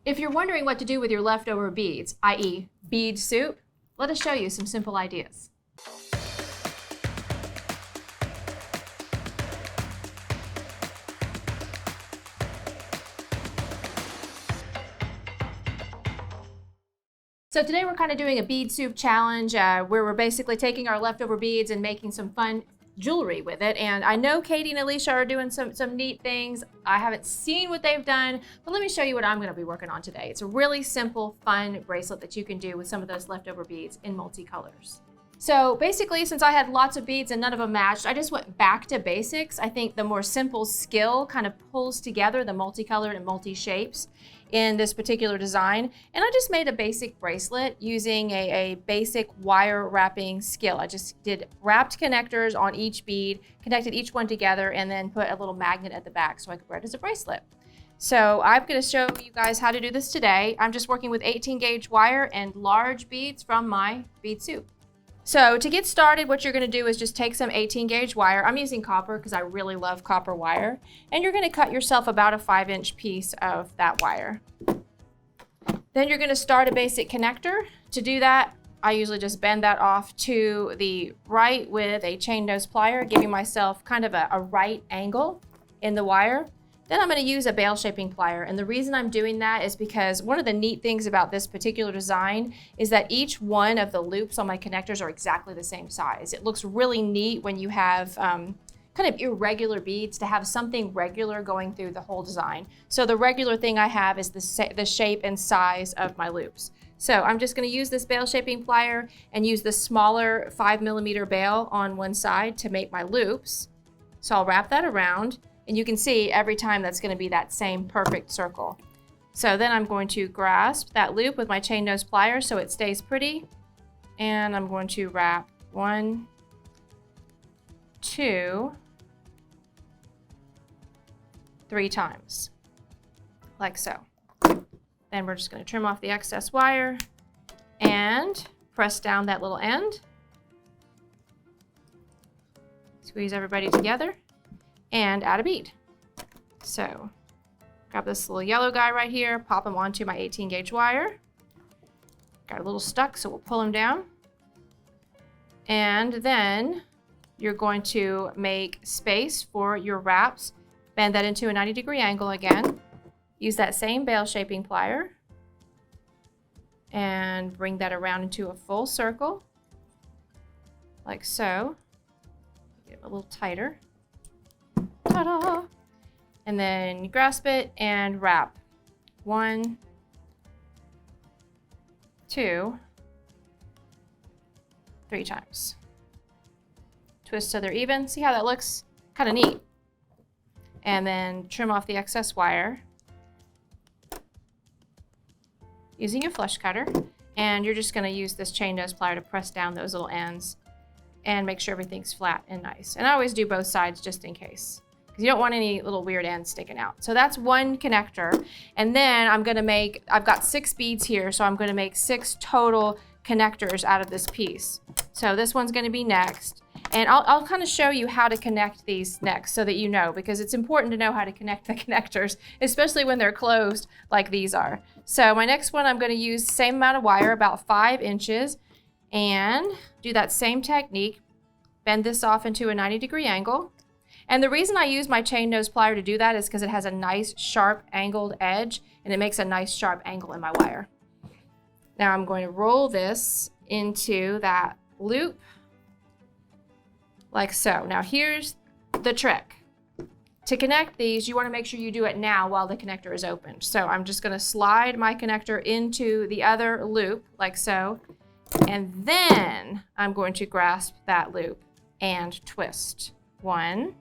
If you're wondering what to do with your leftover beads, i.e. bead soup, let us show you some simple ideas. So today we're kind of doing a bead soup challenge where we're basically taking our leftover beads and making some fun jewelry with it. And I know Katy and Alicia are doing some neat things. I haven't seen what they've done, but let me show you what I'm going to be working on today. It's a really simple, fun bracelet that you can do with some of those leftover beads in multicolors. So basically, since I had lots of beads and none of them matched, I just went back to basics. I think the more simple skill kind of pulls together the multicolored and multi-shapes in this particular design. And I just made a basic bracelet using a basic wire wrapping skill. I just did wrapped connectors on each bead, connected each one together, and then put a little magnet at the back so I could wear it as a bracelet. So I'm going to show you guys how to do this today. I'm just working with 18 gauge wire and large beads from my bead soup. So to get started, what you're going to do is just take some 18 gauge wire. I'm using copper because I really love copper wire. And you're going to cut yourself about a 5-inch piece of that wire. Then you're going to start a basic connector. To do that, I usually just bend that off to the right with a chain nose plier, giving myself kind of a right angle in the wire. Then I'm going to use a bail shaping plier, and the reason I'm doing that is because one of the neat things about this particular design is that each one of the loops on my connectors are exactly the same size. It looks really neat when you have kind of irregular beads to have something regular going through the whole design. So the regular thing I have is the shape and size of my loops. So I'm just going to use this bail shaping plier and use the smaller 5mm bail on one side to make my loops. So I'll wrap that around. And you can see every time that's going to be that same perfect circle. So then I'm going to grasp that loop with my chain nose pliers so it stays pretty. And I'm going to wrap 1, 2, 3 times, like so. Then we're just going to trim off the excess wire and press down that little end. Squeeze everybody together. And add a bead. So grab this little yellow guy right here, pop him onto my 18 gauge wire. Got a little stuck, so we'll pull him down. And then you're going to make space for your wraps. Bend that into a 90-degree angle again. Use that same bail shaping plier. And bring that around into a full circle, like so. Get it a little tighter. Ta-da! And then you grasp it and wrap 1, 2, 3 times. Twist so they're even. See how that looks? Kind of neat. And then trim off the excess wire using your flush cutter. And you're just going to use this chain nose plier to press down those little ends and make sure everything's flat and nice. And I always do both sides just in case, because you don't want any little weird ends sticking out. So that's one connector. And then I've got 6 beads here, so I'm gonna make 6 total connectors out of this piece. So this one's gonna be next. And I'll kind of show you how to connect these next so that you know, because it's important to know how to connect the connectors, especially when they're closed like these are. So my next one, I'm gonna use the same amount of wire, about 5 inches, and do that same technique. Bend this off into a 90-degree angle. And the reason I use my chain nose plier to do that is because it has a nice sharp angled edge and it makes a nice sharp angle in my wire. Now I'm going to roll this into that loop like so. Now here's the trick. To connect these, you want to make sure you do it now while the connector is open. So I'm just going to slide my connector into the other loop like so. And then I'm going to grasp that loop and twist. 1,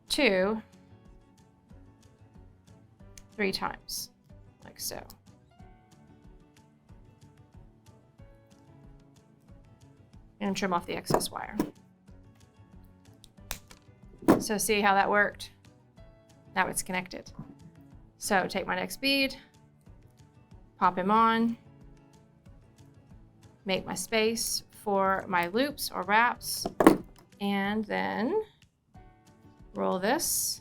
2, 3 times, like so. And trim off the excess wire. So see how that worked? Now it's connected. So take my next bead, pop him on, make my space for my loops or wraps, and then roll this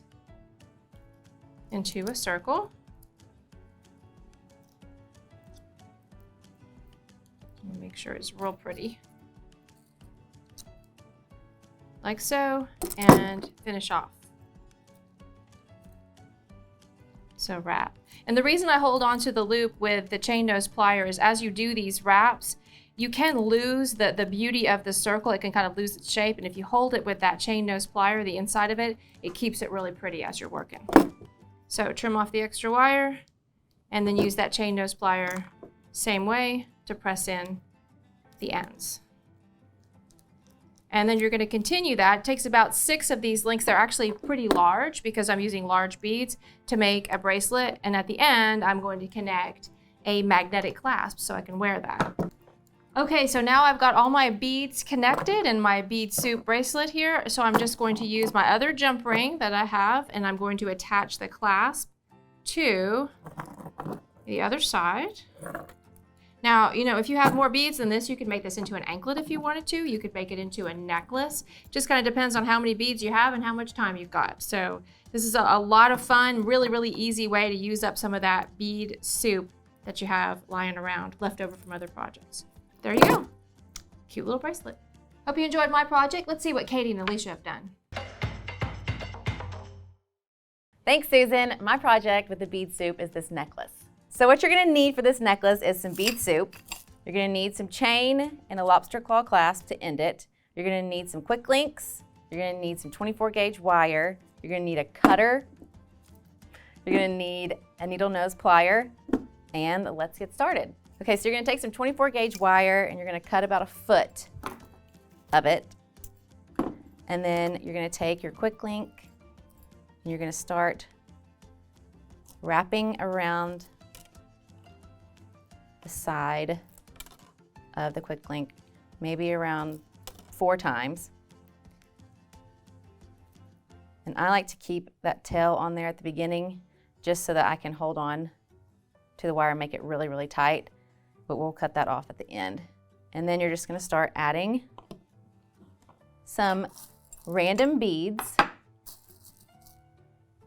into a circle Make sure it's real pretty. Like so, and finish off. So wrap. And the reason I hold on to the loop with the chain nose plier is as you do these wraps, you can lose the beauty of the circle. It can kind of lose its shape. And if you hold it with that chain nose plier, the inside of it, it keeps it really pretty as you're working. So trim off the extra wire and then use that chain nose plier same way to press in the ends. And then you're going to continue that. It takes about 6 of these links. They're actually pretty large because I'm using large beads to make a bracelet. And at the end, I'm going to connect a magnetic clasp so I can wear that. Okay, so now I've got all my beads connected in my Bead Soup bracelet here. So I'm just going to use my other jump ring that I have, and I'm going to attach the clasp to the other side. Now, you know, if you have more beads than this, you could make this into an anklet if you wanted to. You could make it into a necklace. Just kind of depends on how many beads you have and how much time you've got. So this is a lot of fun, really, really easy way to use up some of that bead soup that you have lying around, left over from other projects. There you go. Cute little bracelet. Hope you enjoyed my project. Let's see what Katy and Alicia have done. Thanks, Susan. My project with the bead soup is this necklace. So what you're gonna need for this necklace is some bead soup. You're gonna need some chain and a lobster claw clasp to end it. You're gonna need some quick links. You're gonna need some 24 gauge wire. You're gonna need a cutter. You're gonna need a needle nose plier, and let's get started. Okay, so you're gonna take some 24 gauge wire and you're gonna cut about 1 foot of it. And then you're gonna take your quick link and you're gonna start wrapping around the side of the quick link, maybe around 4 times. And I like to keep that tail on there at the beginning just so that I can hold on to the wire and make it really, really tight, but we'll cut that off at the end. And then you're just gonna start adding some random beads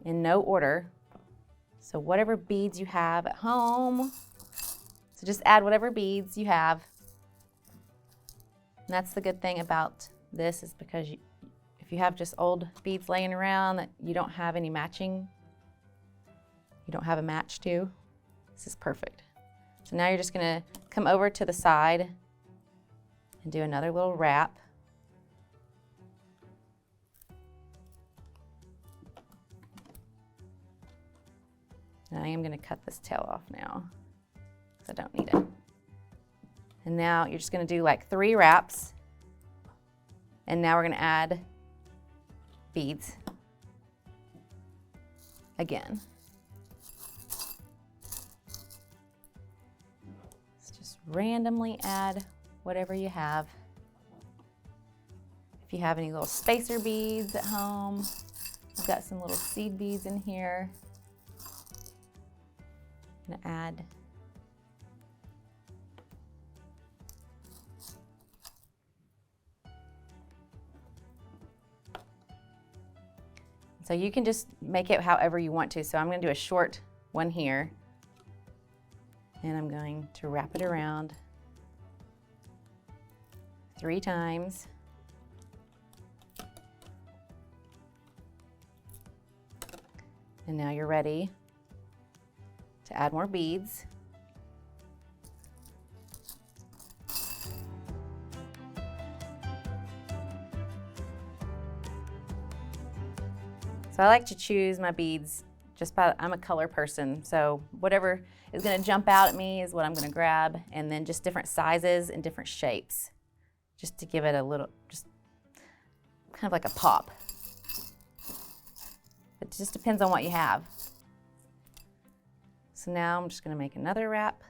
in no order. So whatever beads you have at home, so just add whatever beads you have. And that's the good thing about this is because if you have just old beads laying around that you don't have any matching, you don't have a match to, this is perfect. So now you're just gonna come over to the side and do another little wrap. And I am gonna cut this tail off now, because I don't need it. And now you're just gonna do like 3 wraps. And now we're gonna add beads again. Let's just randomly add whatever you have. If you have any little spacer beads at home, I've got some little seed beads in here. I'm gonna add so you can just make it however you want to. So I'm gonna do a short one here and I'm going to wrap it around 3 times. And now you're ready to add more beads. So I like to choose my beads just by, I'm a color person, so whatever is gonna jump out at me is what I'm gonna grab, and then just different sizes and different shapes, just to give it a little, just kind of like a pop. It just depends on what you have. So now I'm just gonna make another wrap.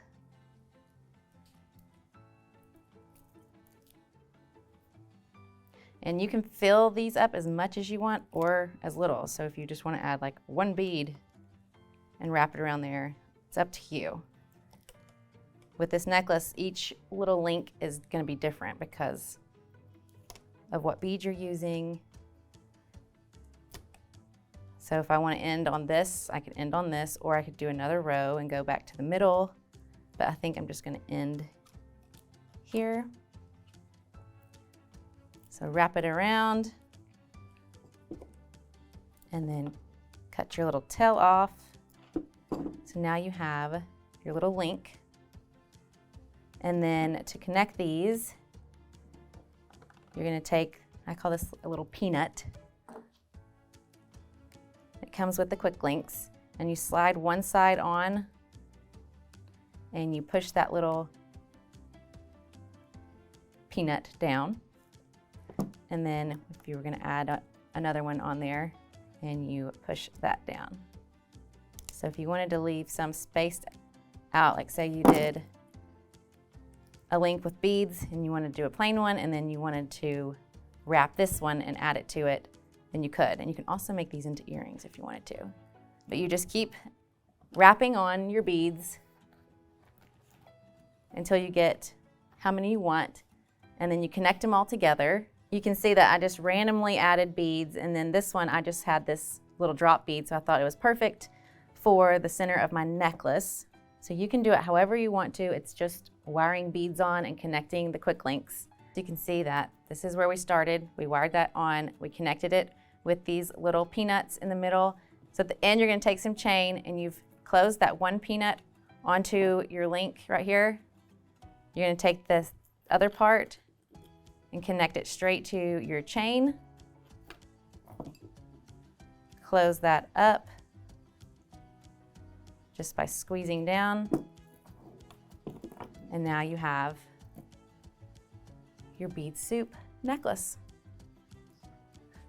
And you can fill these up as much as you want or as little. So if you just wanna add like 1 bead and wrap it around there, it's up to you. With this necklace, each little link is gonna be different because of what bead you're using. So if I want to end on this, I could end on this, or I could do another row and go back to the middle, but I think I'm just going to end here. So wrap it around and then cut your little tail off. So now you have your little link. And then to connect these, you're going to take, I call this a little peanut. It comes with the quick links, and you slide one side on and you push that little peanut down. And then if you were going to add another one on there, and you push that down. So if you wanted to leave some spaced out, like say you did a link with beads and you wanted to do a plain one, and then you wanted to wrap this one and add it to it, then you could. And you can also make these into earrings if you wanted to. But you just keep wrapping on your beads until you get how many you want, and then you connect them all together. You can see that I just randomly added beads, and then this one I just had this little drop bead, so I thought it was perfect for the center of my necklace. So you can do it however you want to. It's just wiring beads on and connecting the quick links. You can see that this is where we started. We wired that on, we connected it with these little peanuts in the middle. So at the end you're going to take some chain, and you've closed that one peanut onto your link right here. You're going to take this other part and connect it straight to your chain. Close that up just by squeezing down. And now you have your bead soup necklace.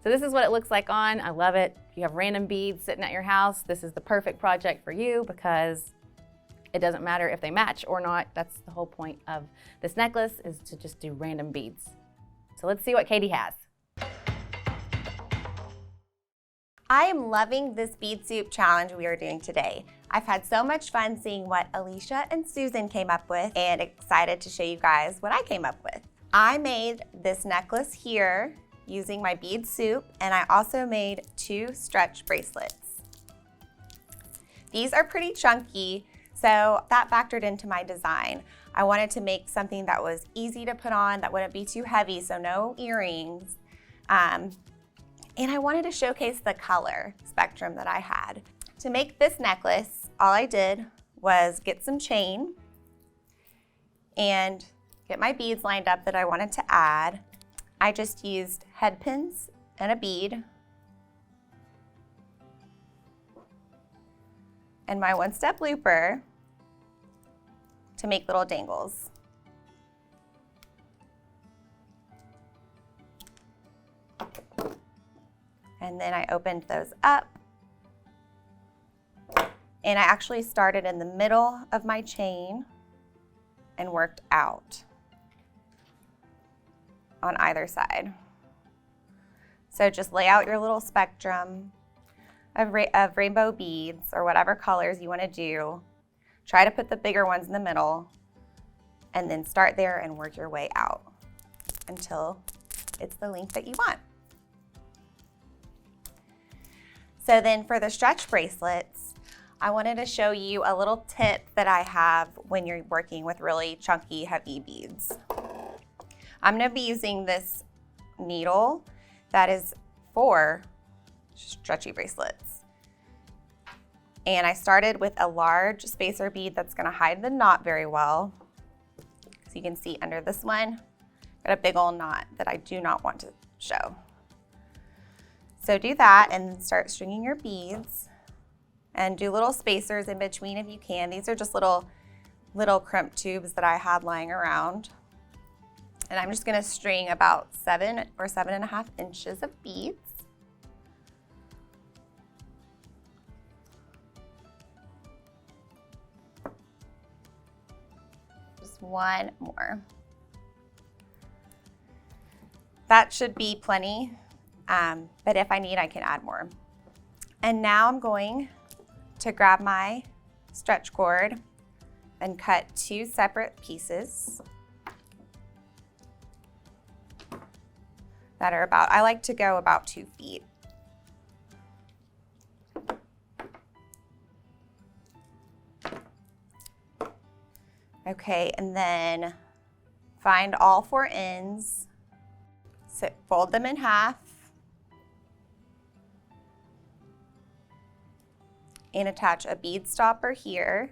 So this is what it looks like on. I love it. If you have random beads sitting at your house, this is the perfect project for you, because it doesn't matter if they match or not. That's the whole point of this necklace, is to just do random beads. So let's see what Katy has. I am loving this bead soup challenge we are doing today. I've had so much fun seeing what Alicia and Susan came up with, and excited to show you guys what I came up with. I made this necklace here using my bead soup, and I also made 2 stretch bracelets. These are pretty chunky, so that factored into my design. I wanted to make something that was easy to put on, that wouldn't be too heavy, so no earrings. And I wanted to showcase the color spectrum that I had. To make this necklace, all I did was get some chain and get my beads lined up that I wanted to add. I just used head pins and a bead and my one-step looper to make little dangles. And then I opened those up, and I actually started in the middle of my chain and worked out on either side. So just lay out your little spectrum of rainbow beads, or whatever colors you want to do. Try to put the bigger ones in the middle, and then start there and work your way out until it's the length that you want. So then for the stretch bracelets, I wanted to show you a little tip that I have when you're working with really chunky, heavy beads. I'm going to be using this needle that is for stretchy bracelets. And I started with a large spacer bead that's going to hide the knot very well. So you can see under this one, got a big old knot that I do not want to show. So do that and start stringing your beads, and do little spacers in between if you can. These are just little crimp tubes that I had lying around. And I'm just going to string about 7 or 7.5 inches of beads. Just one more. That should be plenty, but if I need, I can add more. And now I'm going to grab my stretch cord and cut 2 separate pieces that are about, I like to go about 2 feet. Okay, and then Find all 4 ends, fold them in half, and attach a bead stopper here.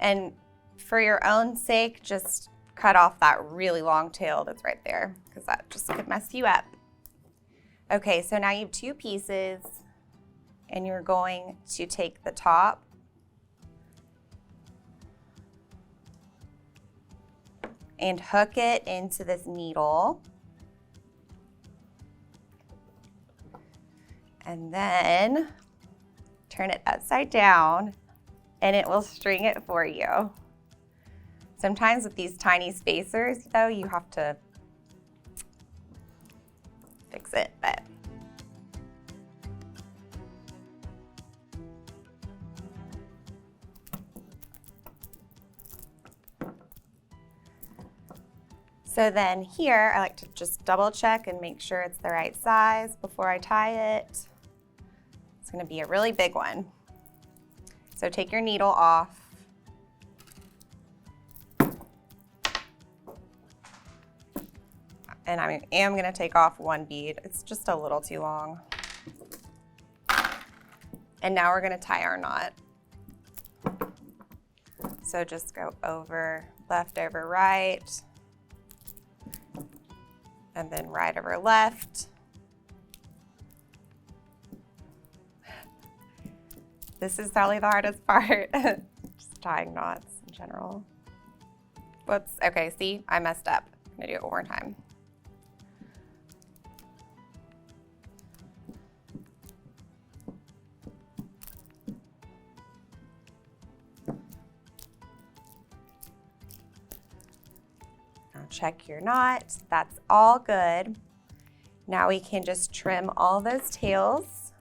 And for your own sake, just cut off that really long tail that's right there, because that just could mess you up. Okay, so now you have 2 pieces, and you're going to take the top and hook it into this needle. And then turn it upside down and it will string it for you. Sometimes with these tiny spacers, though, you have to fix it, but so then here, I like to just double check and make sure it's the right size before I tie it. It's gonna be a really big one. So take your needle off. And I am gonna take off 1 bead. It's just a little too long. And now we're gonna tie our knot. So just go over, left over right, and then right over left. This is probably the hardest part, just tying knots in general. Whoops, okay, see, I messed up. I'm gonna do it one more time. Check your knot. That's all good. Now we can just trim all those tails.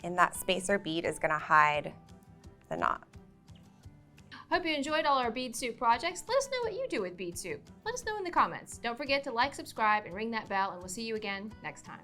And that spacer bead is going to hide the knot. Hope you enjoyed all our Bead Soup projects. Let us know what you do with Bead Soup. Let us know in the comments. Don't forget to like, subscribe, and ring that bell, and we'll see you again next time.